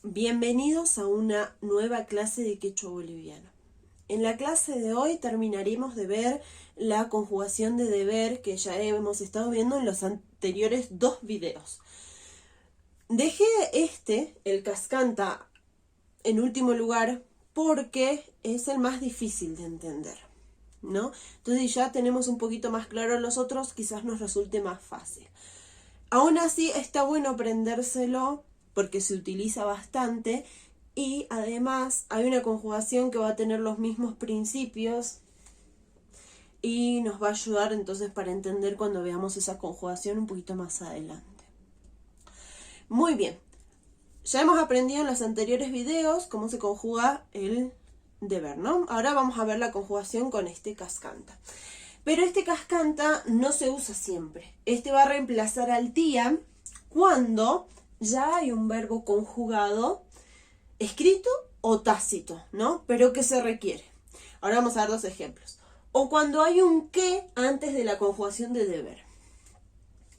Bienvenidos a una nueva clase de quechua boliviano. En la clase de hoy terminaremos de ver la conjugación de deber que ya hemos estado viendo en los anteriores dos videos. Dejé el cascanta, en último lugar porque es el más difícil de entender, ¿no? Entonces ya tenemos un poquito más claro los otros, quizás nos resulte más fácil. Aún así está bueno aprendérselo porque se utiliza bastante y además hay una conjugación que va a tener los mismos principios y nos va a ayudar entonces para entender cuando veamos esa conjugación un poquito más adelante. Muy bien, ya hemos aprendido en los anteriores videos cómo se conjuga el deber, ¿no? Ahora vamos a ver la conjugación con este cascanta. Pero este cascanta no se usa siempre. Este va a reemplazar al tía cuando ya hay un verbo conjugado escrito o tácito, ¿no? Pero que se requiere. Ahora vamos a dar dos ejemplos. O cuando hay un que antes de la conjugación de deber.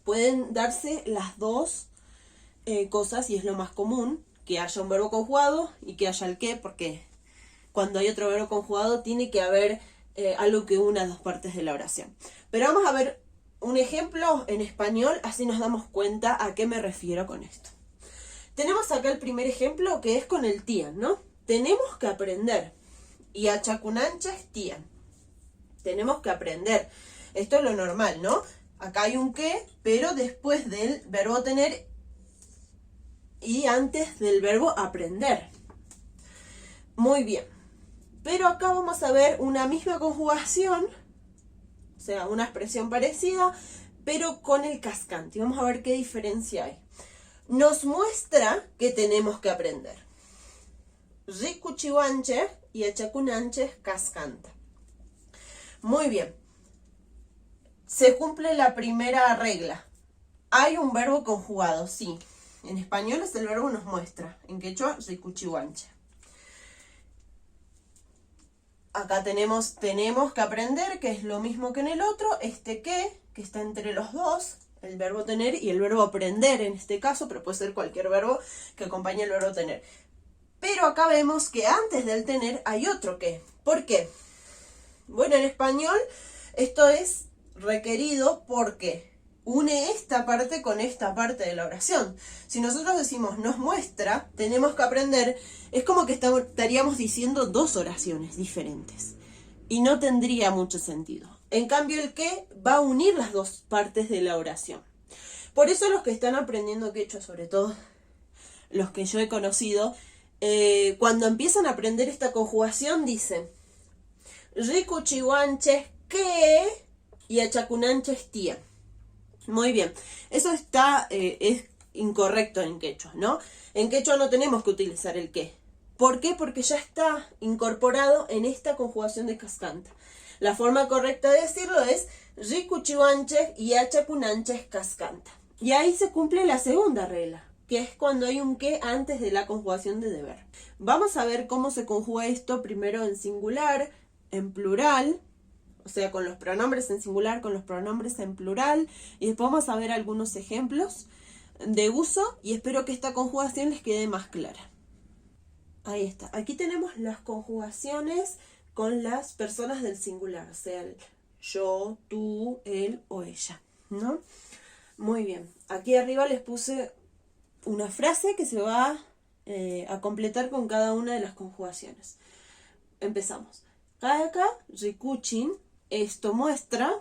Pueden darse las dos cosas y es lo más común, que haya un verbo conjugado y que haya el que, porque cuando hay otro verbo conjugado tiene que haber algo que una dos partes de la oración. Pero vamos a ver un ejemplo en español, así nos damos cuenta a qué me refiero con esto. Tenemos acá el primer ejemplo que es con el tían, ¿no? Tenemos que aprender. Y achacunancha es tían. Tenemos que aprender. Esto es lo normal, ¿no? Acá hay un que, pero después del verbo tener y antes del verbo aprender. Muy bien. Pero acá vamos a ver una misma conjugación, o sea, una expresión parecida, pero con el cascante. Vamos a ver qué diferencia hay. Nos muestra que tenemos que aprender. Ricuchihuanche y achacunanche cascanta. Muy bien. Se cumple la primera regla. Hay un verbo conjugado, sí. En español es el verbo nos muestra. En quechua, ricuchihuanche. Acá tenemos que aprender, que es lo mismo que en el otro, que está entre los dos, el verbo tener y el verbo aprender en este caso, pero puede ser cualquier verbo que acompañe el verbo tener. Pero acá vemos que antes del tener hay otro que. ¿Por qué? Bueno, en español esto es requerido porque une esta parte con esta parte de la oración. Si nosotros decimos nos muestra, tenemos que aprender, es como que estaríamos diciendo dos oraciones diferentes. Y no tendría mucho sentido. En cambio, el que va a unir las dos partes de la oración. Por eso los que están aprendiendo quechua, sobre todo los que yo he conocido, cuando empiezan a aprender esta conjugación dicen ricuchihuanches que y achacunanches tía. Muy bien, eso es incorrecto en quechua, ¿no? En quechua no tenemos que utilizar el que. ¿Por qué? Porque ya está incorporado en esta conjugación de cascanta. La forma correcta de decirlo es ricuchihuanches y achacunanches cascanta. Y ahí se cumple la segunda regla, que es cuando hay un que antes de la conjugación de deber. Vamos a ver cómo se conjuga esto primero en singular, en plural, o sea, con los pronombres en singular, con los pronombres en plural, y después vamos a ver algunos ejemplos de uso y espero que esta conjugación les quede más clara. Ahí está. Aquí tenemos las conjugaciones con las personas del singular, o sea, el yo, tú, él o ella, ¿no? Muy bien. Aquí arriba les puse una frase que se va a completar con cada una de las conjugaciones. Empezamos. Kayaka, rikuchin, esto muestra,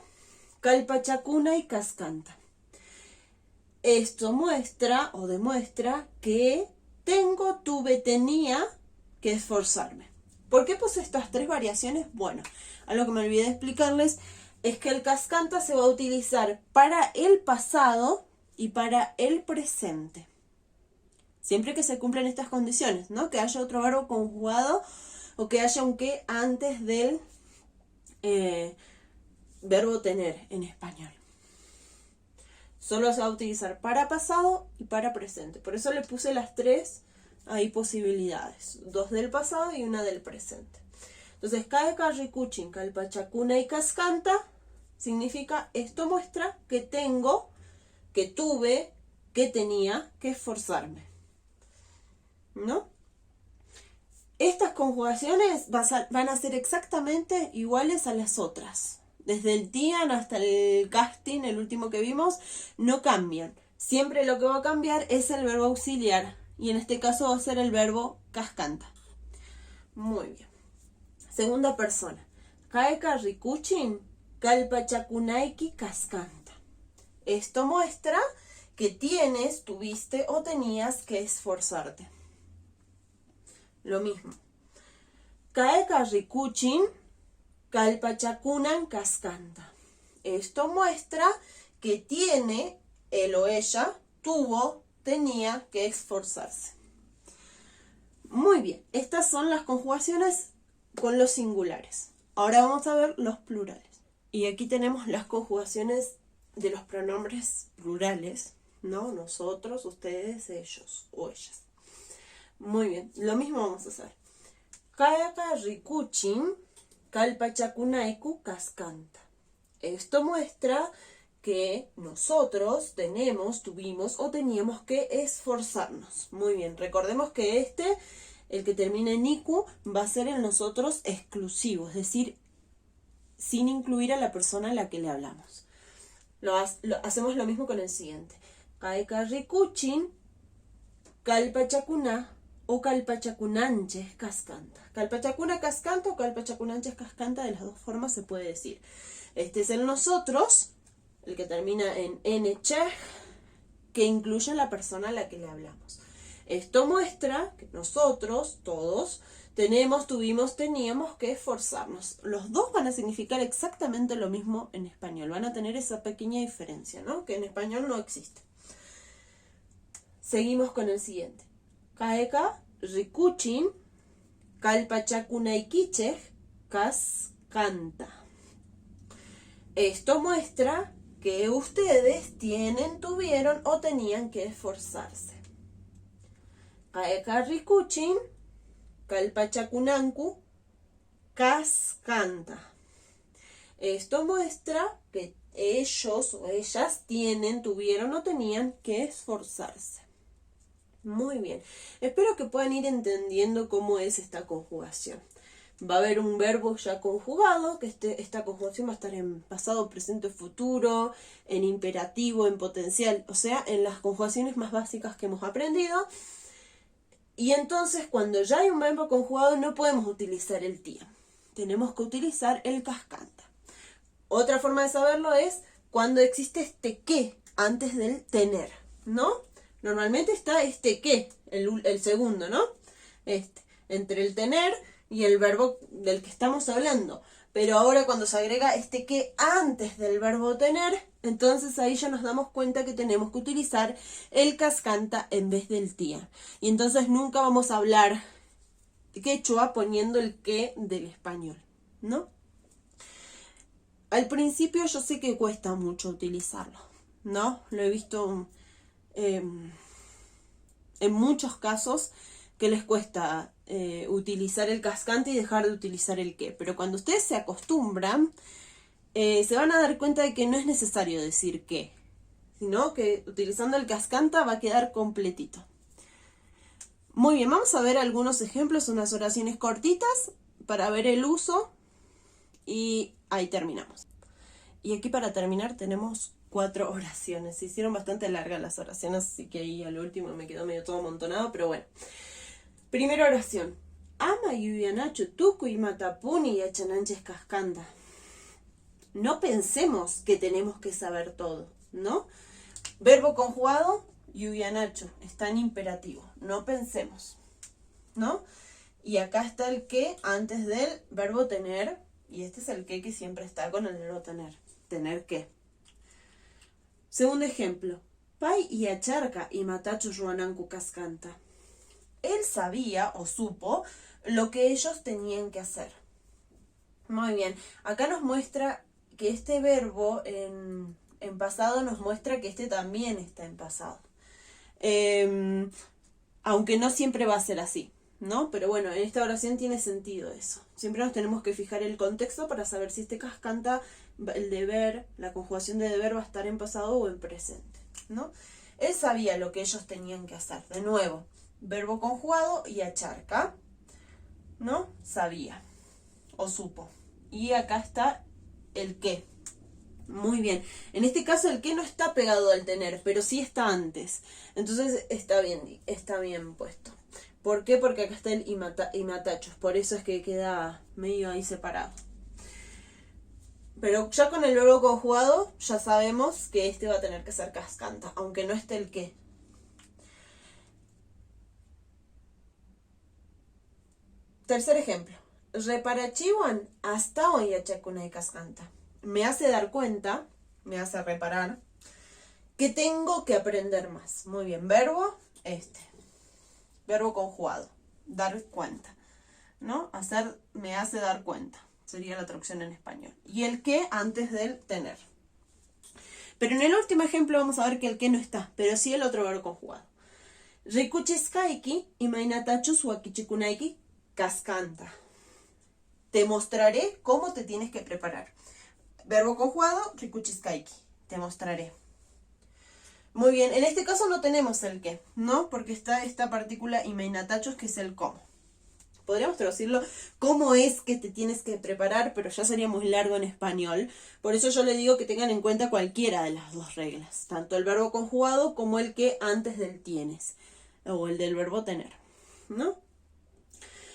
calpachacuna y cascanta. Esto muestra o demuestra que tengo, tuve, tenía que esforzarme. ¿Por qué puse estas tres variaciones? Bueno, algo que me olvidé de explicarles es que el cascanta se va a utilizar para el pasado y para el presente. Siempre que se cumplan estas condiciones, ¿no? Que haya otro verbo conjugado o que haya un que antes del verbo tener en español. Solo se va a utilizar para pasado y para presente. Por eso le puse las tres ahí posibilidades. Dos del pasado y una del presente. Entonces, Kaeka, Rikuchin, Calpachacuna y Cascanta significa esto muestra que tengo, que tuve, que tenía que esforzarme. ¿no? Estas conjugaciones van a ser exactamente iguales a las otras. Desde el Tian hasta el casting, el último que vimos, no cambian. Siempre lo que va a cambiar es el verbo auxiliar. Y en este caso va a ser el verbo cascanta. Muy bien. Segunda persona. Kaeka rikuchin kalpachakunaiki cascanta. Esto muestra que tienes, tuviste o tenías que esforzarte. Lo mismo. Kaeka rikuchin kalpachakunan cascanta. Esto muestra que tiene, él o ella, tuvo, tenía que esforzarse. Muy bien, estas son las conjugaciones con los singulares. Ahora vamos a ver los plurales. Y aquí tenemos las conjugaciones de los pronombres plurales, ¿no? Nosotros, ustedes, ellos o ellas. Muy bien, lo mismo vamos a hacer. Kaeka rikuchin kalpachakunaiku cascanta. Esto muestra que nosotros tenemos, tuvimos o teníamos que esforzarnos. Muy bien, recordemos que el que termina en iku, va a ser el nosotros exclusivo, es decir, sin incluir a la persona a la que le hablamos. Hacemos lo mismo con el siguiente. Kaeka rikuchin kalpachakuna o kalpachakunanches cascanta. Kalpachakuna cascanta o kalpachacunanches cascanta, de las dos formas se puede decir. Este es el nosotros, el que termina en nche, que incluye a la persona a la que le hablamos. Esto muestra que nosotros, todos, tenemos, tuvimos, teníamos que esforzarnos. Los dos van a significar exactamente lo mismo en español. Van a tener esa pequeña diferencia, ¿no? Que en español no existe. Seguimos con el siguiente. Kaeka rikuchin kalpachakunaikichej cascanta. Esto muestra que ustedes tienen, tuvieron o tenían que esforzarse. Kaeka rikuchin kalpachakunanku cascanta. Esto muestra que ellos o ellas tienen, tuvieron o tenían que esforzarse. Muy bien. Espero que puedan ir entendiendo cómo es esta conjugación. Va a haber un verbo ya conjugado, que esta conjugación va a estar en pasado, presente, futuro, en imperativo, en potencial, o sea, en las conjugaciones más básicas que hemos aprendido. Y entonces, cuando ya hay un verbo conjugado, no podemos utilizar el tía. Tenemos que utilizar el cascanta. Otra forma de saberlo es cuando existe este que antes del tener, ¿no? Normalmente está este que, el segundo, ¿no? Entre el tener y el verbo del que estamos hablando. Pero ahora cuando se agrega este que antes del verbo tener, entonces ahí ya nos damos cuenta que tenemos que utilizar el cascanta en vez del tía. Y entonces nunca vamos a hablar quechua poniendo el que del español, ¿no? Al principio yo sé que cuesta mucho utilizarlo, ¿no? Lo he visto en muchos casos que les cuesta utilizar el cascante y dejar de utilizar el que. Pero cuando ustedes se acostumbran, se van a dar cuenta de que no es necesario decir que, sino que utilizando el cascanta va a quedar completito. Muy bien, vamos a ver algunos ejemplos, unas oraciones cortitas para ver el uso y ahí terminamos. Y aquí para terminar tenemos 4 oraciones. Se hicieron bastante largas las oraciones, así que ahí al último me quedó medio todo amontonado, pero bueno. Primera oración. Ama yuyanacho tuku y matapuni y achananches cascanda. No pensemos que tenemos que saber todo, ¿no? Verbo conjugado, yuyanacho, está en imperativo. No pensemos, ¿no? Y acá está el que antes del verbo tener, y este es el que siempre está con el verbo tener. Tener que. Segundo ejemplo. Pai y acharca y matacho ruananku cascanta. Él sabía o supo lo que ellos tenían que hacer. Muy bien. Acá nos muestra que este verbo en pasado nos muestra que este también está en pasado. Aunque no siempre va a ser así, ¿no? Pero bueno, en esta oración tiene sentido eso. Siempre nos tenemos que fijar el contexto para saber si este cascanta, el deber, la conjugación de deber va a estar en pasado o en presente, ¿no? Él sabía lo que ellos tenían que hacer. De nuevo, verbo conjugado y acharca, ¿no? Sabía o supo. Y acá está el qué. Muy bien. En este caso el qué no está pegado al tener, pero sí está antes. Entonces está bien puesto. ¿Por qué? Porque acá está el imatachos. Por eso es que queda medio ahí separado. Pero ya con el verbo conjugado ya sabemos que este va a tener que ser cascanta, aunque no esté el qué. Tercer ejemplo. Reparachiwan hasta hoy achacuna y cascanta. Me hace dar cuenta, me hace reparar, que tengo que aprender más. Muy bien, verbo, verbo conjugado, dar cuenta, ¿no? Hacer, me hace dar cuenta, sería la traducción en español. Y el que antes del tener. Pero en el último ejemplo vamos a ver que el que no está, pero sí el otro verbo conjugado. Rikuchiskaiki y mainatachus wakichikunaiki cascanta. Te mostraré cómo te tienes que preparar. Verbo conjugado, rikuchiskaiki. Te mostraré. Muy bien, en este caso no tenemos el qué, ¿no? Porque está esta partícula imainatachos que es el cómo. Podríamos traducirlo cómo es que te tienes que preparar, pero ya sería muy largo en español. Por eso yo le digo que tengan en cuenta cualquiera de las dos reglas. Tanto el verbo conjugado como el que antes del tienes. O el del verbo tener, ¿no?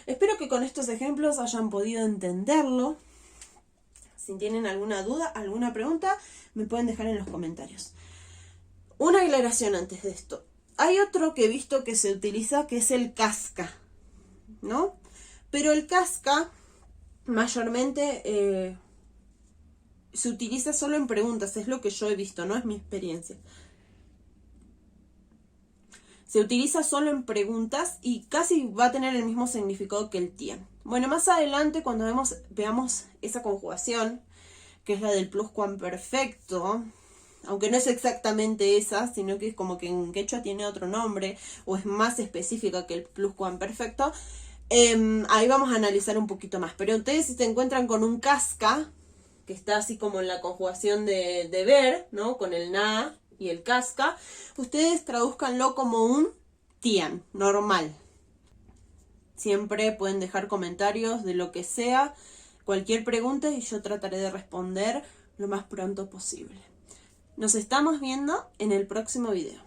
Espero que con estos ejemplos hayan podido entenderlo. Si tienen alguna duda, alguna pregunta, me pueden dejar en los comentarios. Una aclaración antes de esto. Hay otro que he visto que se utiliza que es el casca, ¿no? Pero el casca mayormente se utiliza solo en preguntas, es lo que yo he visto, no es mi experiencia. Se utiliza solo en preguntas y casi va a tener el mismo significado que el tien. Bueno, más adelante cuando veamos esa conjugación, que es la del pluscuamperfecto, aunque no es exactamente esa, sino que es como que en quechua tiene otro nombre, o es más específica que el pluscuamperfecto, ahí vamos a analizar un poquito más. Pero ustedes si se encuentran con un casca, que está así como en la conjugación de ver, ¿no? Con el na y el casca, ustedes tradúzcanlo como un tien, normal. Siempre pueden dejar comentarios de lo que sea, cualquier pregunta, y yo trataré de responder lo más pronto posible. Nos estamos viendo en el próximo video.